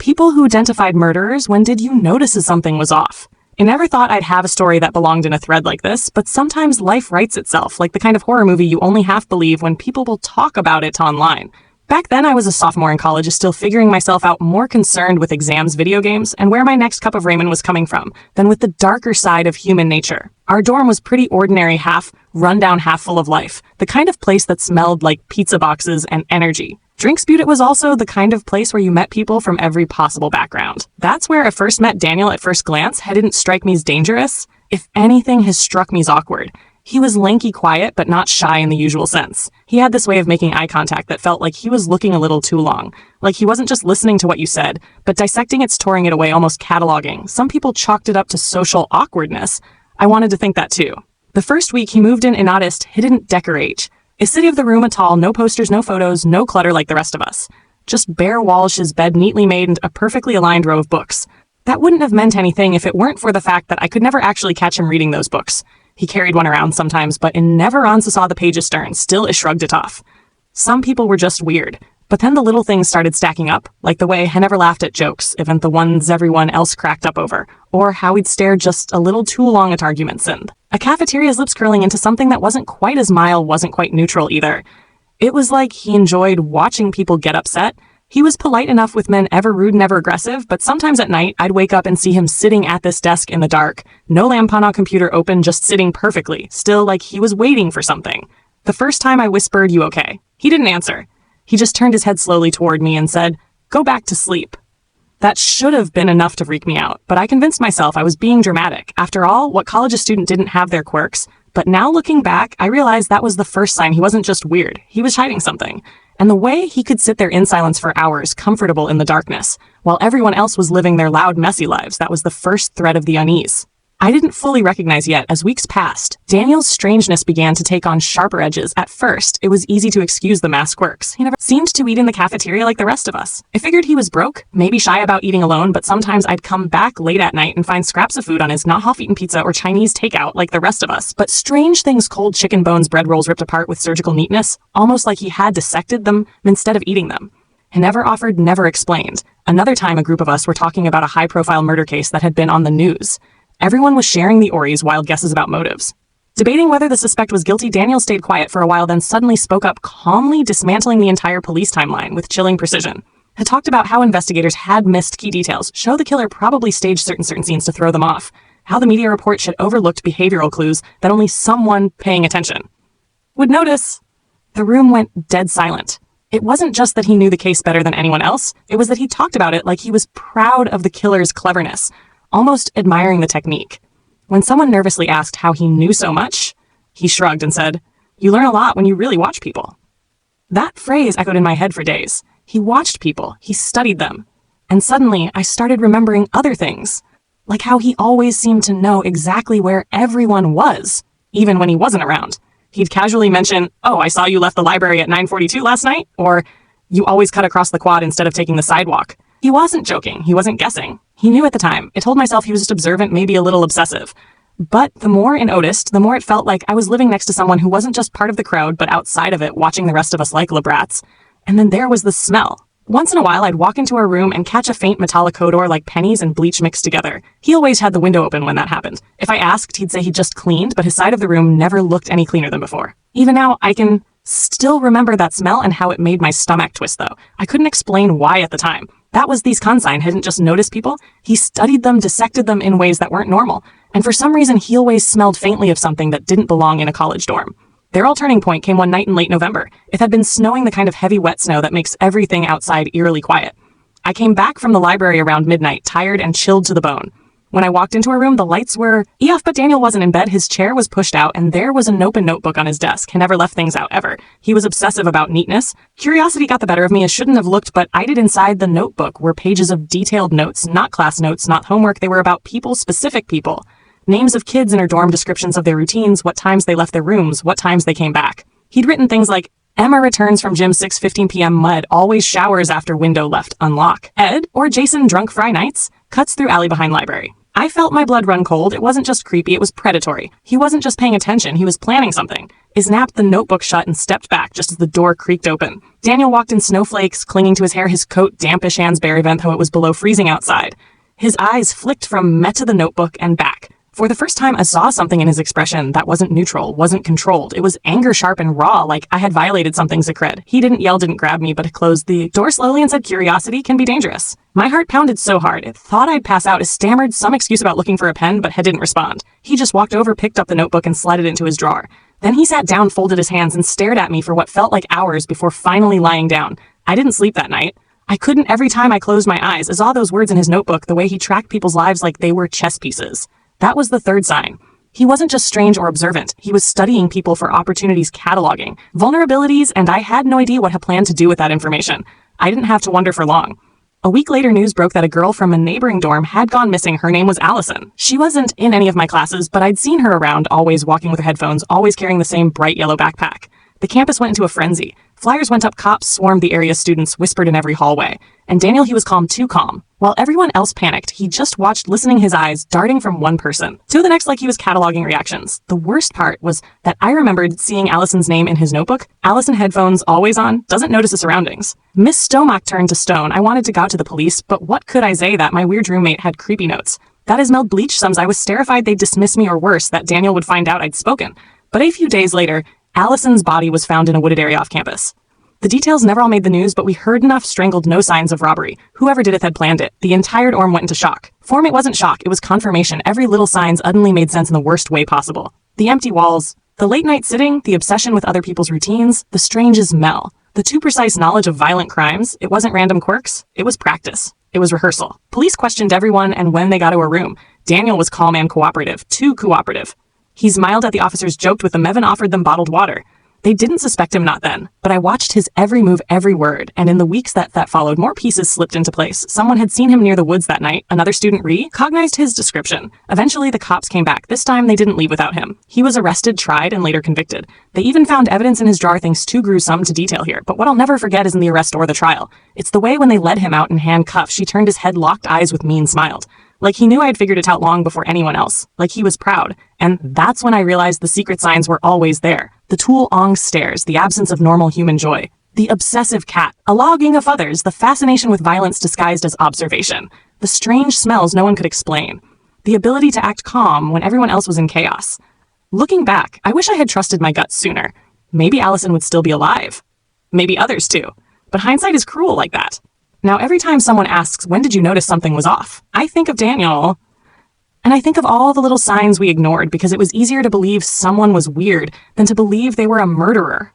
People who identified murderers when did you notice something was off? I never thought I'd have a story that belonged in a thread like this, but sometimes life writes itself, like the kind of horror movie you only half believe when people will talk about it online. Back then, I was a sophomore in college, still figuring myself out, more concerned with exams, video games, and where my next cup of ramen was coming from, than with the darker side of human nature. Our dorm was pretty ordinary, half rundown, half full of life, the kind of place that smelled like pizza boxes and energy. Drinks Butte was also the kind of place where you met people from every possible background. That's where I first met Daniel at first glance. He didn't strike me as dangerous. If anything, has struck me as awkward. He was lanky, quiet, but not shy in the usual sense. He had this way of making eye contact that felt like he was looking a little too long. Like he wasn't just listening to what you said, but dissecting it, storing it away, almost cataloging. Some people chalked it up to social awkwardness. I wanted to think that too. The first week he moved in honest, he didn't decorate. A city of the room at all, no posters, no photos, no clutter like the rest of us. Just bare walls, his bed neatly made, and a perfectly aligned row of books. That wouldn't have meant anything if it weren't for the fact that I could never actually catch him reading those books. He carried one around sometimes, but in never once saw the pages turn, still I shrugged it off. Some people were just weird. But then the little things started stacking up, like the way he never laughed at jokes, even the ones everyone else cracked up over, or how he'd stare just a little too long at arguments, and a cafeteria's lips curling into something that wasn't quite as mild, wasn't quite neutral either. It was like he enjoyed watching people get upset. He was polite enough with men, ever rude, never aggressive, but sometimes at night I'd wake up and see him sitting at this desk in the dark, no lamp on, computer open, just sitting perfectly, still like he was waiting for something. The first time I whispered, "You okay?" He didn't answer. He just turned his head slowly toward me and said, "Go back to sleep." That should have been enough to freak me out, but I convinced myself I was being dramatic. After all, what college student didn't have their quirks? But now looking back, I realized that was the first sign he wasn't just weird, he was hiding something. And the way he could sit there in silence for hours, comfortable in the darkness, while everyone else was living their loud, messy lives, that was the first thread of the unease. I didn't fully recognize yet. As weeks passed, Daniel's strangeness began to take on sharper edges. At first, it was easy to excuse the mass quirks. He never seemed to eat in the cafeteria like the rest of us. I figured he was broke, maybe shy about eating alone, but sometimes I'd come back late at night and find scraps of food on his not half-eaten pizza or Chinese takeout like the rest of us. But strange things, cold chicken bones, bread rolls ripped apart with surgical neatness, almost like he had dissected them instead of eating them. He never offered, never explained. Another time, a group of us were talking about a high-profile murder case that had been on the news. Everyone was sharing the Ori's wild guesses about motives. Debating whether the suspect was guilty, Daniel stayed quiet for a while, then suddenly spoke up, calmly dismantling the entire police timeline with chilling precision. He talked about how investigators had missed key details, show the killer probably staged certain scenes to throw them off, how the media reports had overlooked behavioral clues that only someone paying attention would notice. The room went dead silent. It wasn't just that he knew the case better than anyone else, it was that he talked about it like he was proud of the killer's cleverness, almost admiring the technique. When someone nervously asked how he knew so much, he shrugged and said, "You learn a lot when you really watch people." That phrase echoed in my head for days. He watched people, he studied them. And suddenly, I started remembering other things, like how he always seemed to know exactly where everyone was, even when he wasn't around. He'd casually mention, "Oh, I saw you left the library at 9:42 last night," or "You always cut across the quad instead of taking the sidewalk." He wasn't joking, he wasn't guessing. He knew at the time. I told myself he was just observant, maybe a little obsessive. But the more I noticed, the more it felt like I was living next to someone who wasn't just part of the crowd, but outside of it, watching the rest of us like labrats. And then there was the smell. Once in a while, I'd walk into our room and catch a faint metallic odor like pennies and bleach mixed together. He always had the window open when that happened. If I asked, he'd say he just cleaned, but his side of the room never looked any cleaner than before. Even now, I can still remember that smell and how it made my stomach twist, though. I couldn't explain why at the time. That was these consign hadn't just noticed people. He studied them, dissected them in ways that weren't normal. And for some reason, he always smelled faintly of something that didn't belong in a college dorm. Their all turning point came one night in late November. It had been snowing, the kind of heavy wet snow that makes everything outside eerily quiet. I came back from the library around midnight, tired and chilled to the bone. When I walked into our room, the lights were off, but Daniel wasn't in bed. His chair was pushed out, and there was an open notebook on his desk. He never left things out, ever. He was obsessive about neatness. Curiosity got the better of me. I shouldn't have looked, but I did. Inside the notebook were pages of detailed notes, not class notes, not homework. They were about people, specific people. Names of kids in her dorm, descriptions of their routines, what times they left their rooms, what times they came back. He'd written things like, "Emma returns from gym 6:15 p.m. mud, always showers after window left unlock. Ed, or Jason drunk Fry nights, cuts through alley behind library." I felt my blood run cold. It wasn't just creepy, it was predatory. He wasn't just paying attention, he was planning something. I snapped the notebook shut and stepped back just as the door creaked open. Daniel walked in snowflakes, clinging to his hair, his coat dampish hands bare even though it was below freezing outside. His eyes flicked from Met to the notebook and back. For the first time, I saw something in his expression that wasn't neutral, wasn't controlled. It was anger sharp and raw, like I had violated something's cred. He didn't yell, didn't grab me, but closed the door slowly and said, "Curiosity can be dangerous." My heart pounded so hard, it thought I'd pass out. I stammered some excuse about looking for a pen, but didn't respond. He just walked over, picked up the notebook, and slid it into his drawer. Then he sat down, folded his hands, and stared at me for what felt like hours before finally lying down. I didn't sleep that night. I couldn't every time I closed my eyes. I saw those words in his notebook, the way he tracked people's lives like they were chess pieces. That was the third sign. He wasn't just strange or observant. He was studying people for opportunities, cataloging vulnerabilities, and I had no idea what he planned to do with that information. I didn't have to wonder for long. A week later, news broke that a girl from a neighboring dorm had gone missing. Her name was Allison. She wasn't in any of my classes, but I'd seen her around, always walking with her headphones, always carrying the same bright yellow backpack. The campus went into a frenzy. Flyers went up, cops swarmed the area, students whispered in every hallway. And Daniel, he was calm, too calm. While everyone else panicked, he just watched, listening, his eyes darting from one person to the next like he was cataloging reactions. The worst part was that I remembered seeing Allison's name in his notebook. Allison, headphones always on, doesn't notice the surroundings. Miss Stomach turned to stone. I wanted to go out to the police, but what could I say that my weird roommate had creepy notes? That I smelled bleach sums. I was terrified they'd dismiss me, or worse, that Daniel would find out I'd spoken. But a few days later, Allison's body was found in a wooded area off campus. The details never all made the news, but we heard enough, strangled, no signs of robbery. Whoever did it had planned it. The entire dorm went into shock. For me, it wasn't shock, it was confirmation. Every little sign suddenly made sense in the worst way possible. The empty walls, the late night sitting, the obsession with other people's routines, the strange smell, the too precise knowledge of violent crimes. It wasn't random quirks, it was practice. It was rehearsal. Police questioned everyone, and when they got to a room, Daniel was calm and cooperative, too cooperative. He smiled at the officers, joked with them, even offered them bottled water. They didn't suspect him, not then, but I watched his every move, every word, and in the weeks that followed, more pieces slipped into place. Someone had seen him near the woods that night. Another student recognized his description. Eventually, the cops came back. This time, they didn't leave without him. He was arrested, tried, and later convicted. They even found evidence in his drawer, things too gruesome to detail here, but what I'll never forget isn't the arrest or the trial. It's the way when they led him out in handcuffs, she turned his head, locked eyes with me, and smiled. Like he knew I had figured it out long before anyone else. Like he was proud. And that's when I realized the secret signs were always there. The Tuol-Ong stares, the absence of normal human joy. The obsessive cat, a logging of others, the fascination with violence disguised as observation. The strange smells no one could explain. The ability to act calm when everyone else was in chaos. Looking back, I wish I had trusted my gut sooner. Maybe Allison would still be alive. Maybe others too. But hindsight is cruel like that. Now, every time someone asks, when did you notice something was off? I think of Daniel, and I think of all the little signs we ignored because it was easier to believe someone was weird than to believe they were a murderer.